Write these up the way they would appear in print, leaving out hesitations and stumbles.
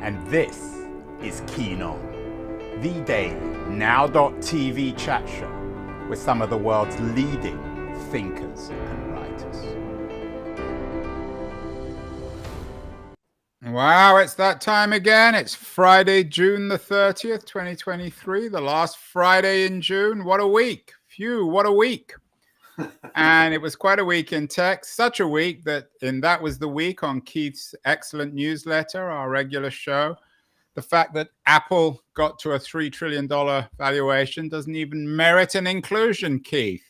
and this is Keen On, the daily now.tv chat show with some of the world's leading thinkers and writers. Wow, it's that time again. It's Friday, June the 30th, 2023, the last Friday in June. What a week. Phew, what a week. And it was quite a week in tech, such a week that was the week on Keith's excellent newsletter, our regular show. The fact that Apple got to a $3 trillion valuation doesn't even merit an inclusion, Keith.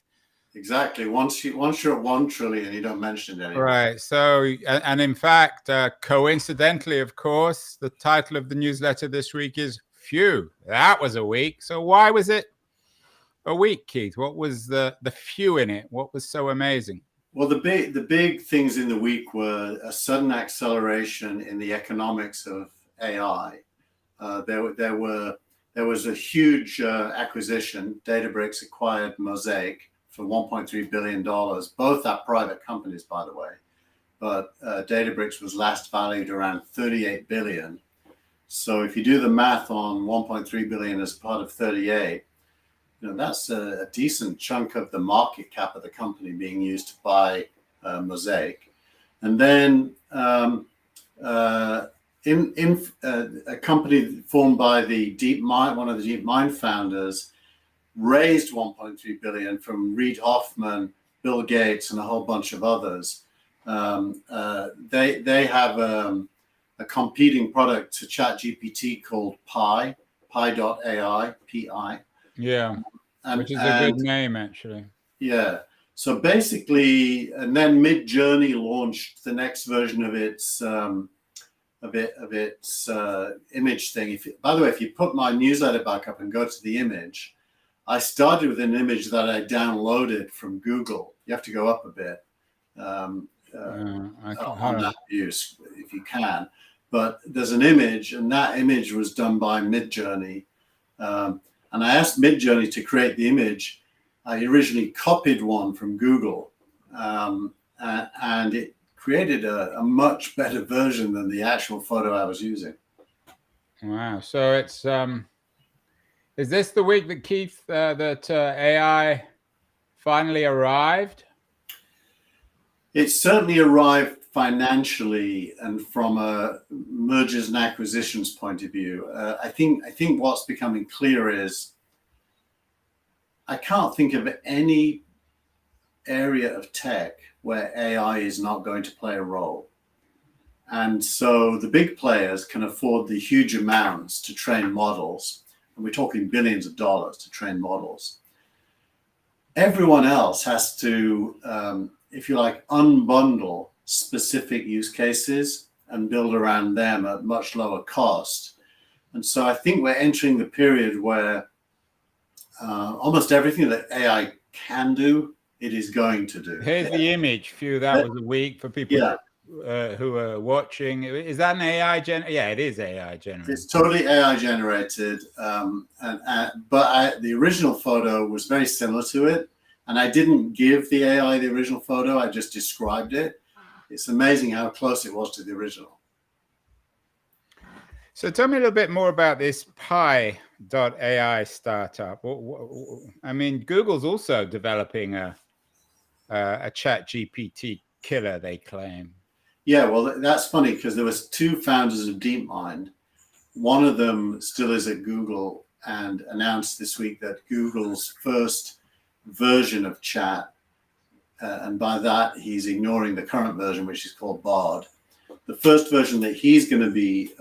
Exactly. Once you're at 1 trillion, you don't mention it anymore. Right. So, and in fact, coincidentally, of course, the title of the newsletter this week is Phew. That was a week. So why was it a week, Keith? What was the phew in it? What was so amazing? Well, the big things in the week were a sudden acceleration in the economics of AI. There was a huge acquisition. Databricks acquired Mosaic for $1.3 billion. Both are private companies, by the way. But Databricks was last valued around $38 billion. So if you do the math on $1.3 billion as part of 38, that's a decent chunk of the market cap of the company being used to buy Mosaic. And then in a company formed by one of the DeepMind founders, raised $1.3 billion from Reid Hoffman, Bill Gates, and a whole bunch of others. They have a competing product to ChatGPT called Pi.ai, Pi. Yeah, which is a good name, actually. Yeah. So basically, and then Midjourney launched the next version of its image thing. By the way, if you put my newsletter back up and go to the image, I started with an image that I downloaded from Google. You have to go up a bit on that view if you can. But there's an image, and that image was done by Midjourney. And I asked Midjourney to create the image. I originally copied one from Google, and it created a much better version than the actual photo I was using. Wow. So it's is this the week that Keith that AI finally arrived? It certainly arrived financially and from a mergers and acquisitions point of view. I think what's becoming clear is I can't think of any area of tech where AI is not going to play a role. And so the big players can afford the huge amounts to train models. And we're talking billions of dollars to train models. Everyone else has to, if you like, unbundle specific use cases and build around them at much lower cost. And so I think we're entering the period where almost everything that AI can do, it is going to do. Here's the image. Phew, that was a week for people who are watching. Is that an AI Yeah, it is AI generated. It's totally AI generated. But the original photo was very similar to it. And I didn't give the AI the original photo. I just described it. It's amazing how close it was to the original. So tell me a little bit more about this Pi.ai startup. I mean, Google's also developing a ChatGPT killer, they claim. Yeah, well, that's funny because there was two founders of DeepMind. One of them still is at Google and announced this week that Google's first version of chat, and by that he's ignoring the current version, which is called Bard. The first version that he's going to be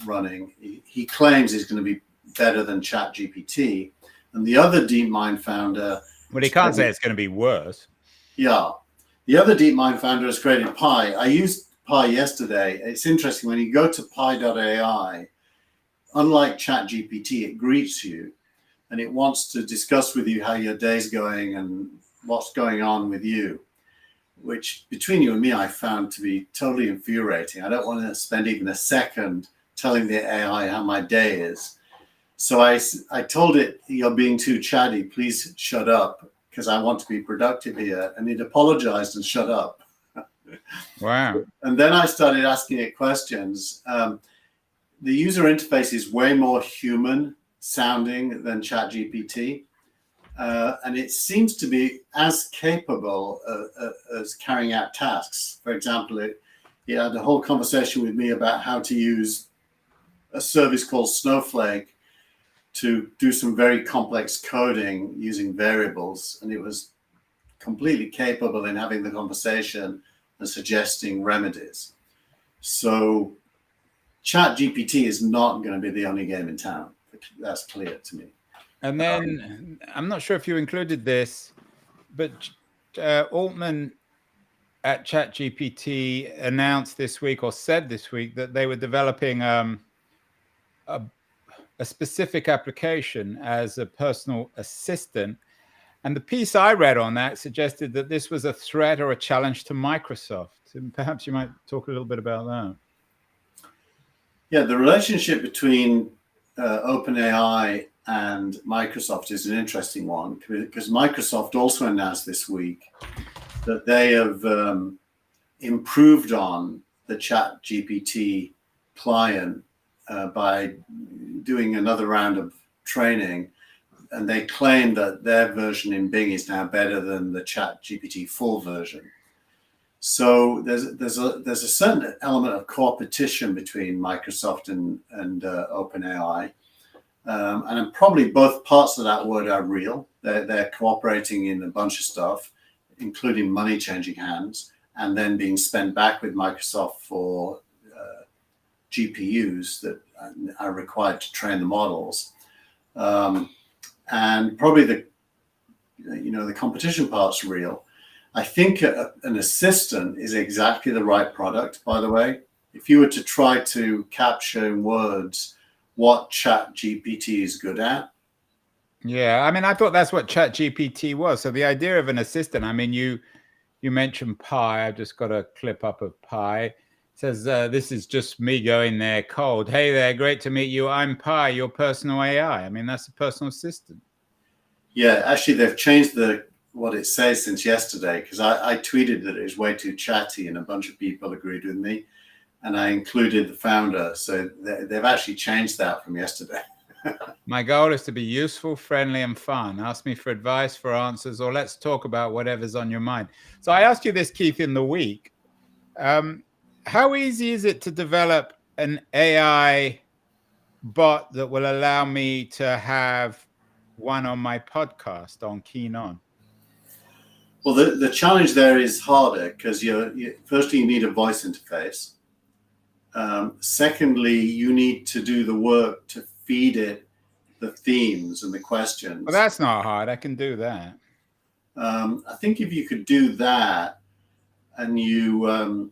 running, he claims is going to be better than ChatGPT. And the other DeepMind founder... Well, he can't say it's going to be worse. Yeah. The other DeepMind founder has created Pi. I used Pi yesterday. It's interesting. When you go to Pi.ai, unlike ChatGPT, it greets you. And it wants to discuss with you how your day's going and what's going on with you, which between you and me, I found to be totally infuriating. I don't want to spend even a second telling the AI how my day is. So I told it, you're being too chatty, please shut up, because I want to be productive here. And it apologized and shut up. Wow. And then I started asking it questions. the user interface is way more human sounding than ChatGPT. And it seems to be as capable as carrying out tasks. For example, it had a whole conversation with me about how to use a service called Snowflake to do some very complex coding using variables. And it was completely capable in having the conversation and suggesting remedies. So ChatGPT is not going to be the only game in town. That's clear to me. And then I'm not sure if you included this, but Altman at ChatGPT announced this week, or said this week, that they were developing a specific application as a personal assistant. And the piece I read on that suggested that this was a threat or a challenge to Microsoft. And perhaps you might talk a little bit about that. Yeah, the relationship between OpenAI and Microsoft is an interesting one, because Microsoft also announced this week that they have improved on the ChatGPT client by doing another round of training, and they claim that their version in Bing is now better than the ChatGPT 4 version. So there's a certain element of competition between Microsoft and OpenAI, and probably both parts of that word are real. They're cooperating in a bunch of stuff, including money changing hands, and then being spent back with Microsoft for GPUs that are required to train the models. And probably the competition part's real. I think an assistant is exactly the right product, by the way. If you were to try to capture in words what ChatGPT is good at. Yeah, I mean, I thought that's what ChatGPT was. So the idea of an assistant, I mean, you mentioned Pi. I've just got a clip up of Pi. It says, this is just me going there cold. Hey there, great to meet you. I'm Pi, your personal AI. I mean, that's a personal assistant. Yeah, actually, they've changed what it says since yesterday, because I tweeted that it was way too chatty and a bunch of people agreed with me, and I included the founder. So they've actually changed that from yesterday. My goal is to be useful, friendly, and fun. Ask me for advice, for answers, or let's talk about whatever's on your mind. So I asked you this, Keith, in the week. How easy is it to develop an AI bot that will allow me to have one on my podcast on Keen On? Well, the challenge there is harder, because firstly, you need a voice interface. Secondly, you need to do the work to feed it the themes and the questions. Well, that's not hard. I can do that. I think if you could do that, and you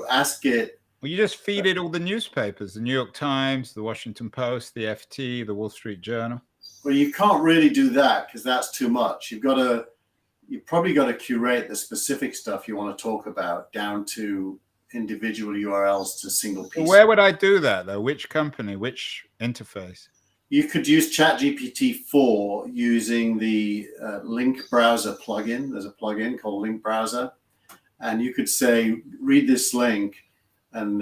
ask it. Well, you just feed it all the newspapers, the New York Times, the Washington Post, the FT, the Wall Street Journal. Well, you can't really do that, because that's too much. You've probably got to curate the specific stuff you want to talk about down to individual URLs to single pieces. Where would I do that, though? Which company? Which interface? You could use ChatGPT 4 using the Link Browser plugin. There's a plugin called Link Browser. And you could say, read this link and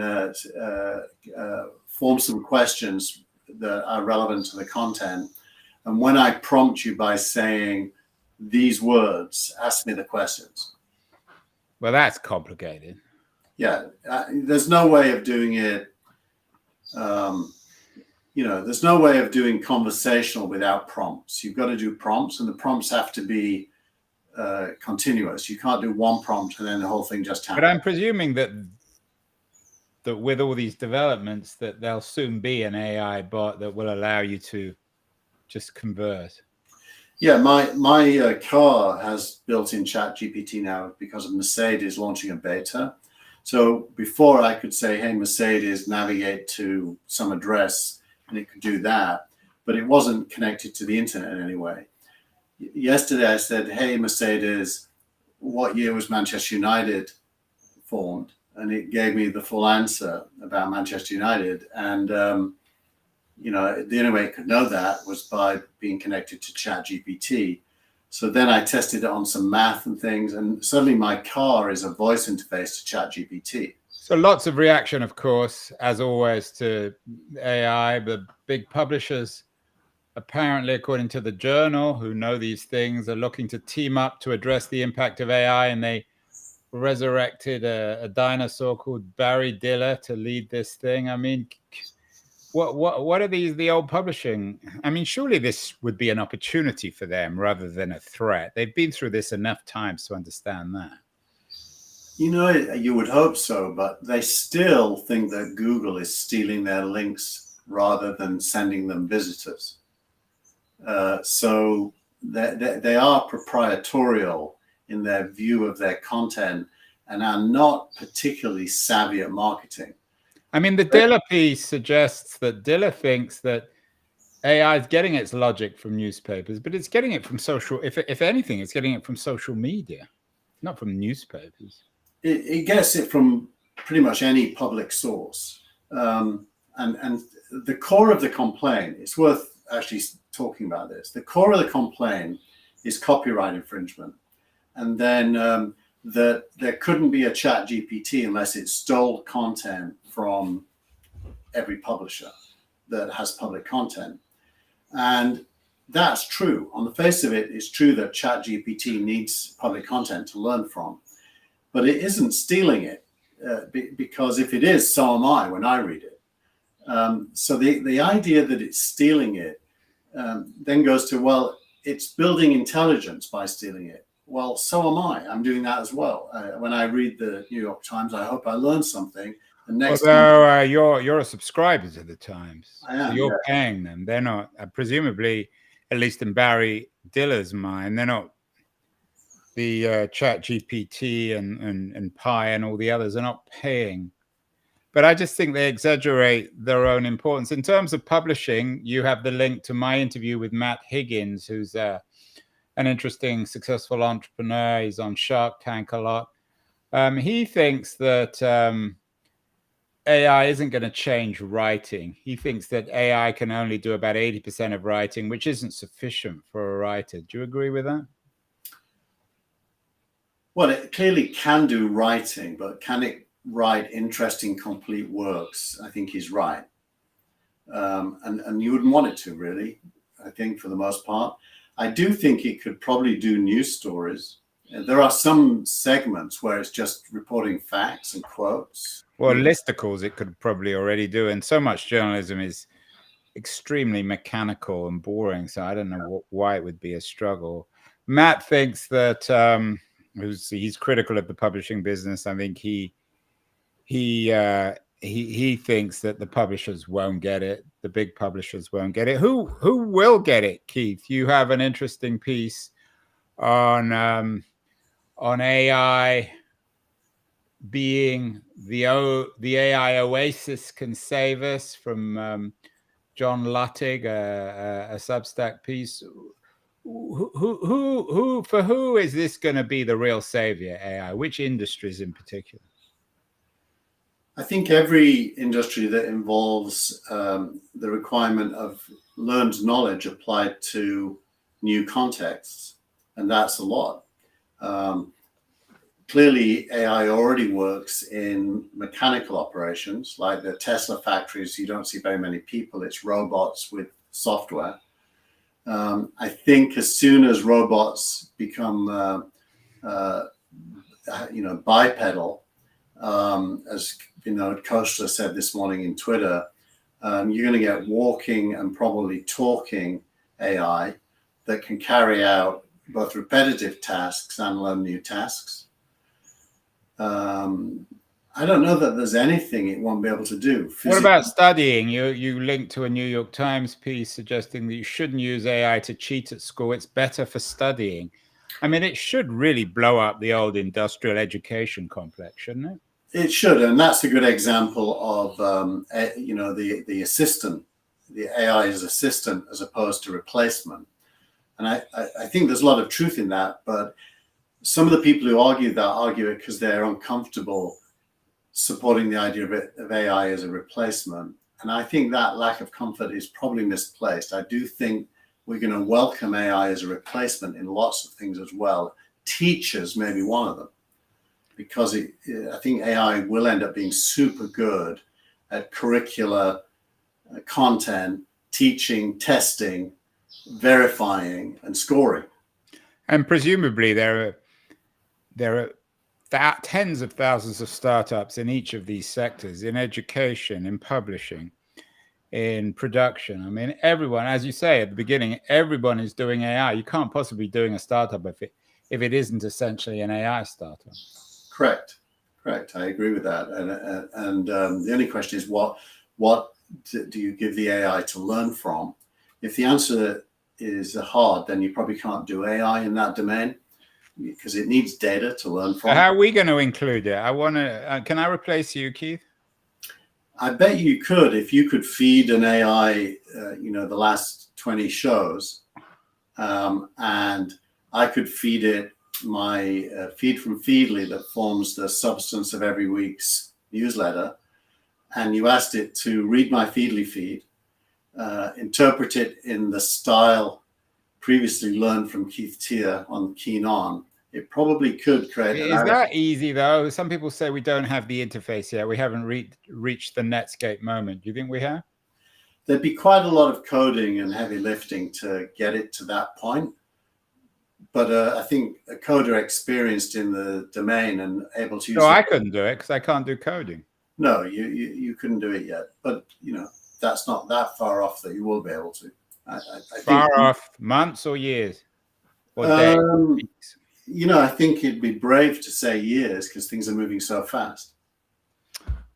form some questions that are relevant to the content. And when I prompt you by saying these words, ask me the questions. Well, that's complicated. Yeah, there's no way of doing it. There's no way of doing conversational without prompts. You've got to do prompts, and the prompts have to be continuous. You can't do one prompt and then the whole thing just happens. But I'm presuming that with all these developments, that there'll soon be an AI bot that will allow you to just converse. Yeah, my car has built-in ChatGPT now because Mercedes launching a beta. So before I could say, hey, Mercedes, navigate to some address, and it could do that, but it wasn't connected to the internet in any way. Yesterday I said, hey, Mercedes, what year was Manchester United formed? And it gave me the full answer about Manchester United. And, the only way it could know that was by being connected to ChatGPT. So then I tested it on some math and things, and suddenly my car is a voice interface to ChatGPT. So lots of reaction, of course, as always, to AI. The big publishers, apparently, according to the Journal, who know these things, are looking to team up to address the impact of AI, and they resurrected a dinosaur called Barry Diller to lead this thing. I mean, what are the old publishing? I mean, surely this would be an opportunity for them rather than a threat. They've been through this enough times to understand that. You know, you would hope so, but they still think that Google is stealing their links rather than sending them visitors. So they are proprietorial in their view of their content and are not particularly savvy at marketing. I mean, the Diller piece suggests that Diller thinks that AI is getting its logic from newspapers, but it's getting it from social. If anything, it's getting it from social media, not from newspapers. It gets it from pretty much any public source. And the core of the complaint, it's worth actually talking about this. The core of the complaint is copyright infringement. And then that there couldn't be a chat GPT unless it stole content from every publisher that has public content. And that's true. On the face of it, it's true that chat GPT needs public content to learn from. But it isn't stealing it, because if it is, so am I when I read it. So the idea that it's stealing it then goes to, well, it's building intelligence by stealing it. Well, so am I. I'm doing that as well. When I read the New York Times, I hope I learn something. The next Although you're a subscriber to the Times, I am, so you're yeah. paying them. They're not, presumably, at least in Barry Diller's mind, they're not. The Chat GPT and Pi and all the others are not paying. But I just think they exaggerate their own importance. In terms of publishing, you have the link to my interview with Matt Higgins, who's an interesting, successful entrepreneur. He's on Shark Tank a lot. He thinks that AI isn't going to change writing. He thinks that AI can only do about 80% of writing, which isn't sufficient for a writer. Do you agree with that? Well, it clearly can do writing, but can it write interesting, complete works? I think he's right. And you wouldn't want it to, really, I think, for the most part. I do think it could probably do news stories. There are some segments where it's just reporting facts and quotes. Well, listicles it could probably already do. And so much journalism is extremely mechanical and boring. So I don't know why it would be a struggle. Matt thinks that he's critical of the publishing business. I think he thinks that the publishers won't get it. The big publishers won't get it. Who will get it, Keith? You have an interesting piece on AI being the AI oasis can save us, from John Luttig, a Substack piece. For who is this going to be the real savior, AI? Which industries in particular? I think every industry that involves the requirement of learned knowledge applied to new contexts, and that's a lot. Clearly, AI already works in mechanical operations, like the Tesla factories. You don't see very many people. It's robots with software. I think as soon as robots become, bipedal, as Koestler said this morning in Twitter, you're going to get walking and probably talking AI that can carry out both repetitive tasks and learn new tasks. I don't know that there's anything it won't be able to do. What about studying? You linked to a New York Times piece suggesting that you shouldn't use AI to cheat at school. It's better for studying. I mean, it should really blow up the old industrial education complex, shouldn't it? It should, and that's a good example of the assistant, the AI's assistant, as opposed to replacement. And I think there's a lot of truth in that, but some of the people who argue it because they're uncomfortable supporting the idea of AI as a replacement. And I think that lack of comfort is probably misplaced. I do think we're going to welcome AI as a replacement in lots of things as well. Teachers may be one of them. because I think AI will end up being super good at curricular content, teaching, testing, verifying, and scoring. And presumably there are tens of thousands of startups in each of these sectors, in education, in publishing, in production. I mean, everyone, as you say at the beginning, everyone is doing AI. You can't possibly be doing a startup if it isn't essentially an AI startup. Correct. I agree with that. And the only question is, what do you give the AI to learn from? If the answer is hard, then you probably can't do AI in that domain, because it needs data to learn from. How are we going to include it? I want to. Can I replace you, Keith? I bet you could, if you could feed an AI, the last 20 shows, and I could feed it my feed from Feedly that forms the substance of every week's newsletter, and you asked it to read my Feedly feed, interpret it in the style previously learned from Keith Tier on Keen On, it probably could create. Is that easy though? Some people say we don't have the interface yet. We haven't reached the Netscape moment. Do you think we have? There'd be quite a lot of coding and heavy lifting to get it to that point. But I think a coder experienced in the domain and able to use. No, I couldn't do it because I can't do coding. No, you couldn't do it yet. But that's not that far off that you will be able to. I far think, off, months or years, or days. I think it'd be brave to say years because things are moving so fast.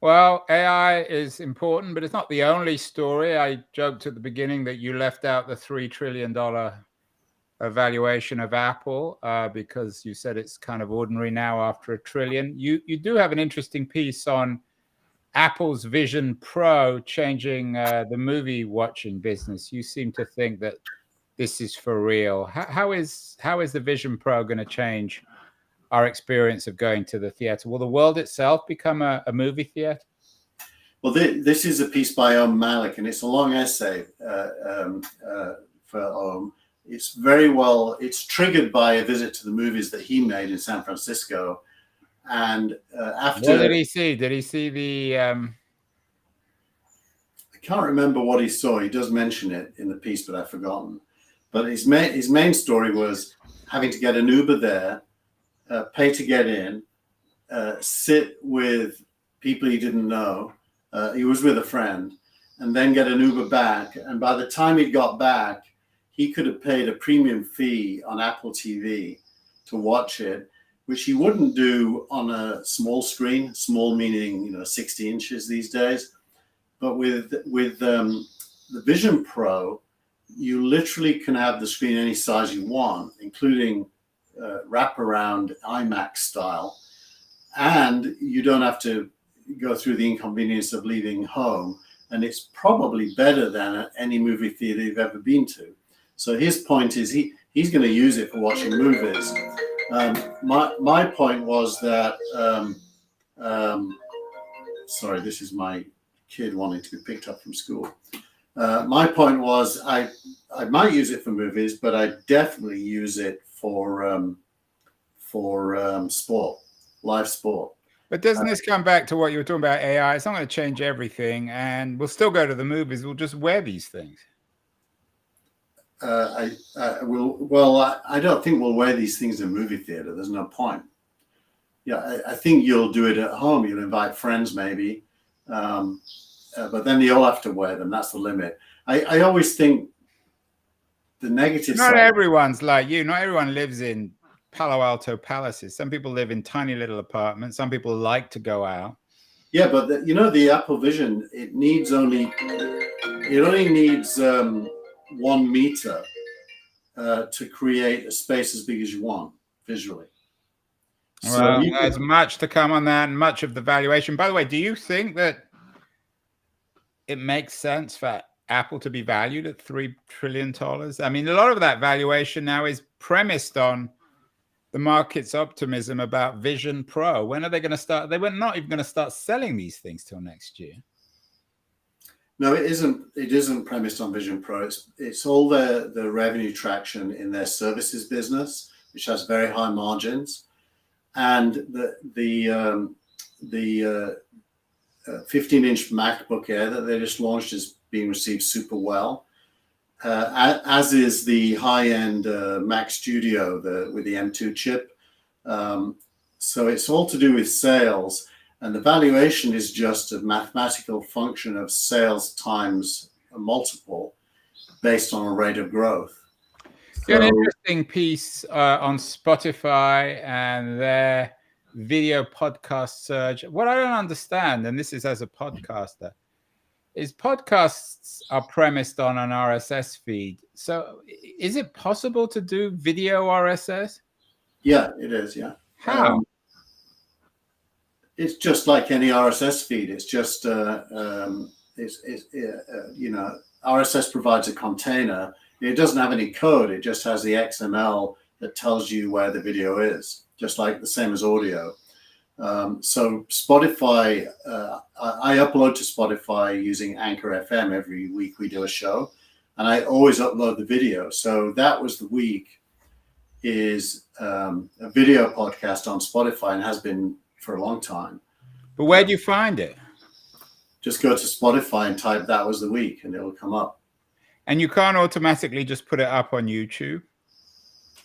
Well, AI is important, but it's not the only story. I joked at the beginning that you left out the $3 trillion valuation of Apple because you said it's kind of ordinary now after $1 trillion. You do have an interesting piece on Apple's Vision Pro changing the movie watching business. You seem to think that this is for real. How is the Vision Pro going to change our experience of going to the theater? Will the world itself become a movie theater? Well, this is a piece by Malik, and it's a long essay for it's triggered by a visit to the movies that he made in San Francisco. And after, what did he see? Did he see the? I can't remember what he saw. He does mention it in the piece, but I've forgotten. But his main story was having to get an Uber there, pay to get in, sit with people he didn't know. He was with a friend, and then get an Uber back. And by the time he got back, he could have paid a premium fee on Apple TV to watch it, which he wouldn't do on a small screen, small meaning 60 inches these days. But with the Vision Pro, you literally can have the screen any size you want, including wraparound IMAX style, and you don't have to go through the inconvenience of leaving home. And it's probably better than any movie theater you've ever been to. So his point is he's going to use it for watching movies. My point was that, sorry, this is my kid wanting to be picked up from school. My point was I might use it for movies, but I definitely use it for sport, live sport. But doesn't this come back to what you were talking about, AI? It's not going to change everything, and we'll still go to the movies. We'll just wear these things. I don't think we'll wear these things in a movie theater. There's no point. Yeah, I think you'll do it at home. You'll invite friends maybe, but then they all have to wear them. That's the limit. I always think the negative side. Not everyone's like you. Not everyone lives in Palo Alto palaces. Some people live in tiny little apartments. Some people like to go out. Yeah, but the Apple Vision, it only needs 1 meter to create a space as big as you want visually. Well, there's much to come on that, and much of the valuation. By the way, do you think that it makes sense for Apple to be valued at $3 trillion? I mean, a lot of that valuation now is premised on the market's optimism about Vision Pro. When are they going to start? They were not even going to start selling these things till next year. No, it isn't. It isn't premised on Vision Pro. It's all the revenue traction in their services business, which has very high margins, and the 15-inch MacBook Air that they just launched is being received super well, as is the high-end Mac Studio with the M2 chip. So it's all to do with sales, and the valuation is just a mathematical function of sales times a multiple based on a rate of growth. An interesting piece on Spotify and their video podcast surge. What I don't understand, and this is as a podcaster, is podcasts are premised on an RSS feed. So is it possible to do video RSS? Yeah, it is. Yeah. How? It's just like any RSS feed. It's just RSS provides a container. It doesn't have any code. It just has the XML that tells you where the video is, just like the same as audio. So Spotify, I upload to Spotify using Anchor FM. Every week we do a show, and I always upload the video. So that was the week is a video podcast on Spotify, and has been for a long time. But where do you find it? Just go to Spotify and type "that was the week" and it'll come up. And you can't automatically just put it up on YouTube?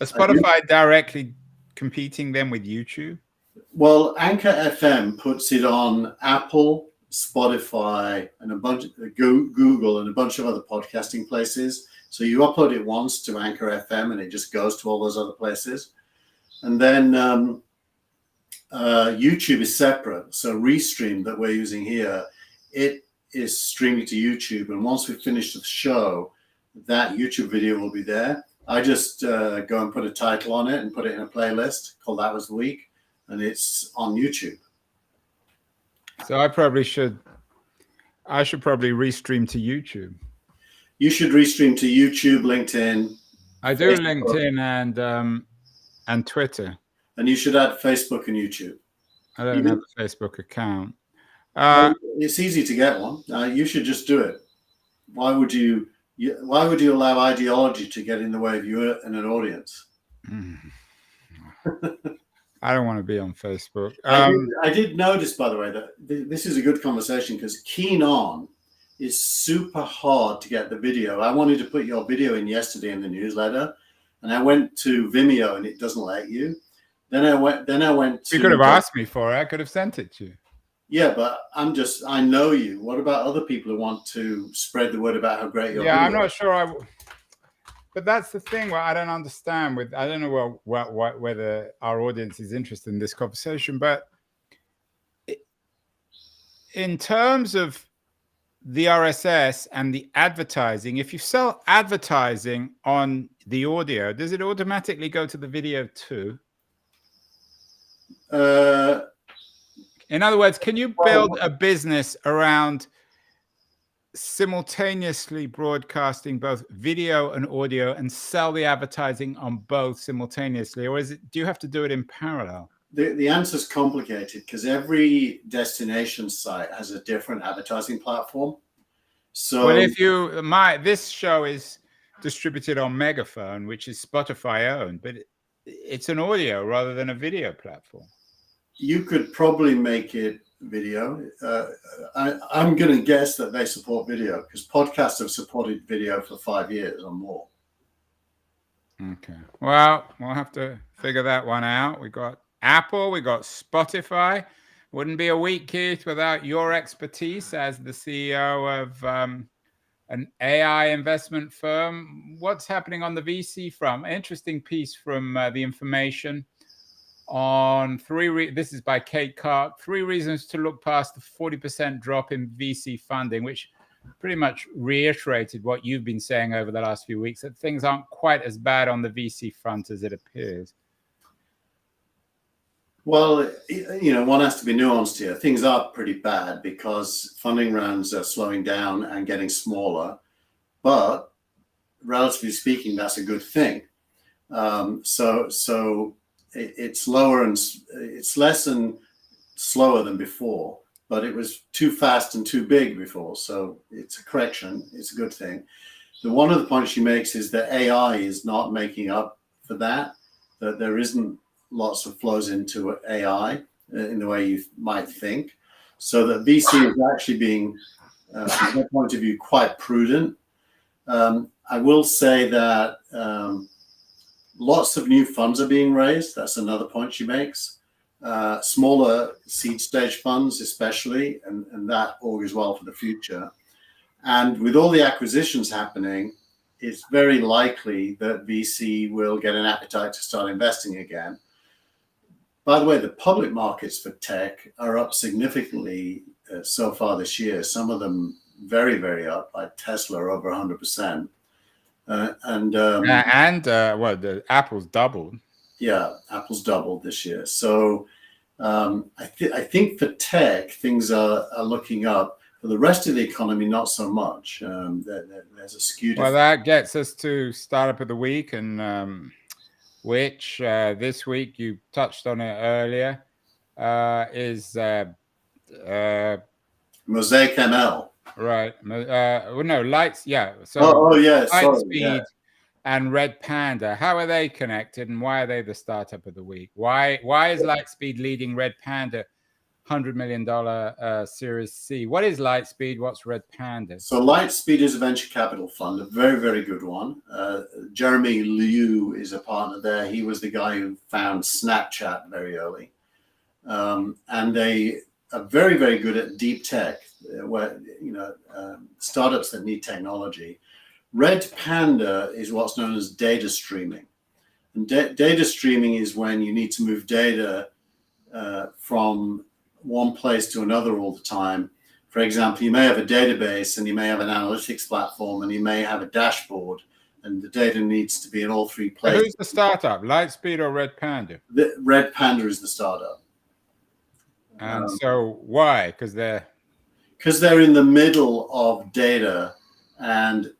Is Spotify directly competing then with YouTube? Well, Anchor FM puts it on Apple, Spotify, and a bunch of Google and a bunch of other podcasting places. So you upload it once to Anchor FM and it just goes to all those other places. And then YouTube is separate. So Restream that we're using here, it is streaming to YouTube. And once we finish the show, that YouTube video will be there. I just go and put a title on it and put it in a playlist called That Was the Week. And it's on YouTube. So I should probably restream to YouTube. You should restream to YouTube, LinkedIn. I do Facebook. LinkedIn and Twitter. And you should add Facebook and YouTube. I don't have a Facebook account. It's easy to get one. You should just do it. Why would you allow ideology to get in the way of you and an audience? I don't want to be on Facebook. I did notice, by the way, that this is a good conversation because Keen On is super hard to get the video. I wanted to put your video in yesterday in the newsletter, and I went to Vimeo and it doesn't let you. Then I went to. You could have asked me for it. I could have sent it to you. Yeah, but I know you. What about other people who want to spread the word about how great your video is? I'm not sure. But that's the thing where I don't understand. I don't know whether our audience is interested in this conversation, but in terms of the RSS and the advertising, if you sell advertising on the audio, does it automatically go to the video too? In other words, can you build a business around simultaneously broadcasting both video and audio and sell the advertising on both simultaneously, or do you have to do it in parallel? The answer is complicated because every destination site has a different advertising platform. So, well, this show is distributed on Megaphone, which is Spotify owned, but it's an audio rather than a video platform. You could probably make it video. I'm going to guess that they support video because podcasts have supported video for 5 years or more. Okay. Well, we'll have to figure that one out. We got Apple, we got Spotify. Wouldn't be a week, Keith, without your expertise as the CEO of an AI investment firm. What's happening on the VC front? Interesting piece from The Information on this is by Kate Karp, 3 reasons to look past the 40% drop in VC funding, which pretty much reiterated what you've been saying over the last few weeks, that things aren't quite as bad on the VC front as it appears. Well, one has to be nuanced here. Things are pretty bad because funding rounds are slowing down and getting smaller, but relatively speaking, that's a good thing. So it's lower and it's less and slower than before, but it was too fast and too big before. So it's a correction. It's a good thing. One of the points she makes is that AI is not making up for that there isn't lots of flows into AI in the way you might think. So that VC is actually being, from my point of view, quite prudent. I will say that lots of new funds are being raised. That's another point she makes. Smaller seed stage funds, especially, and that augurs well for the future. And with all the acquisitions happening, it's very likely that VC will get an appetite to start investing again. By the way, the public markets for tech are up significantly so far this year. Some of them very, very up, like Tesla over 100%. Well, the Apple's doubled. Yeah, Apple's doubled this year. So I think for tech, things are looking up. For the rest of the economy, not so much. There's a skew. Well, that gets us to Startup of the Week, and which this week you touched on it earlier, is Mosaic ML. Right. No, Lights. Yeah. So Lightspeed and Red Panda. How are they connected, and why are they the Startup of the Week? Why is Lightspeed leading Red Panda $100 million Series C? What is Lightspeed? What's Red Panda? So Lightspeed is a venture capital fund, a very, very good one. Jeremy Liu is a partner there. He was the guy who found Snapchat very early. And they are very, very good at deep tech, where startups that need technology. Red Panda is what's known as data streaming. And data streaming is when you need to move data from one place to another all the time. For example, you may have a database and you may have an analytics platform and you may have a dashboard, and the data needs to be in all three places. So who's the startup, Lightspeed or Red Panda? The Red Panda is the startup. And so why? Because they're in the middle of data, and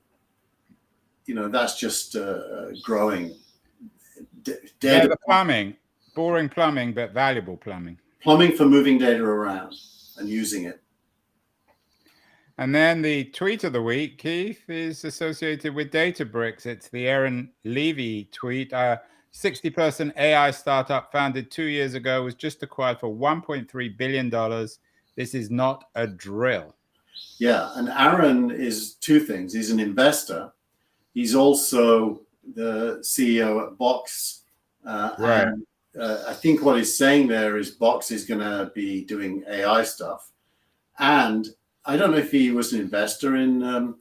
that's just growing. Data the plumbing, boring plumbing, but valuable plumbing. Plumbing for moving data around and using it. And then the tweet of the week, Keith, is associated with Databricks. It's the Aaron Levy tweet. 60-person AI startup founded 2 years ago was just acquired for $1.3 billion. This is not a drill. Yeah, and Aaron is two things. He's an investor. He's also the CEO at Box. Right. And, I think what he's saying there is Box is going to be doing AI stuff. And I don't know if he was an investor in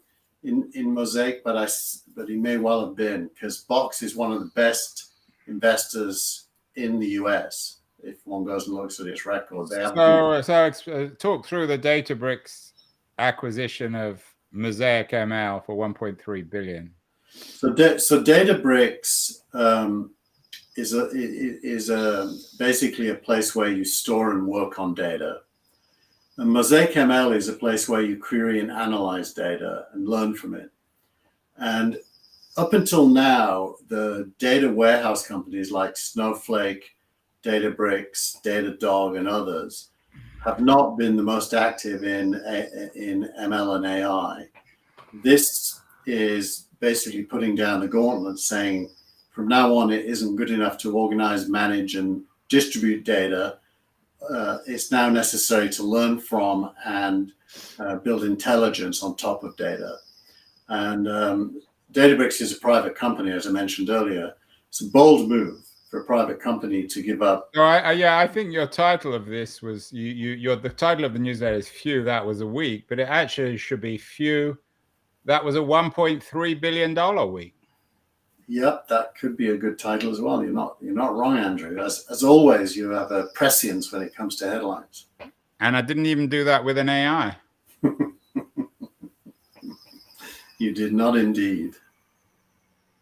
Mosaic, but he may well have been, because Box is one of the best investors in the US. If one goes and looks at its record, they have. So talk through the Databricks acquisition of Mosaic ML for 1.3 billion. So Databricks is basically a place where you store and work on data. And Mosaic ML is a place where you query and analyze data and learn from it. And up until now, the data warehouse companies like Snowflake, Databricks, Datadog, and others have not been the most active in ML and AI. This is basically putting down the gauntlet, saying from now on, it isn't good enough to organize, manage, and distribute data. It's now necessary to learn from and build intelligence on top of data. And Databricks is a private company, as I mentioned earlier. It's a bold move for a private company to give up. So I think your title of this was the title of the newsletter is Phew, that was a week, but it actually should be Phew, that was a $1.3 billion week. Yep, that could be a good title as well. You're not wrong, Andrew. As always, you have a prescience when it comes to headlines. And I didn't even do that with an AI. You did not indeed.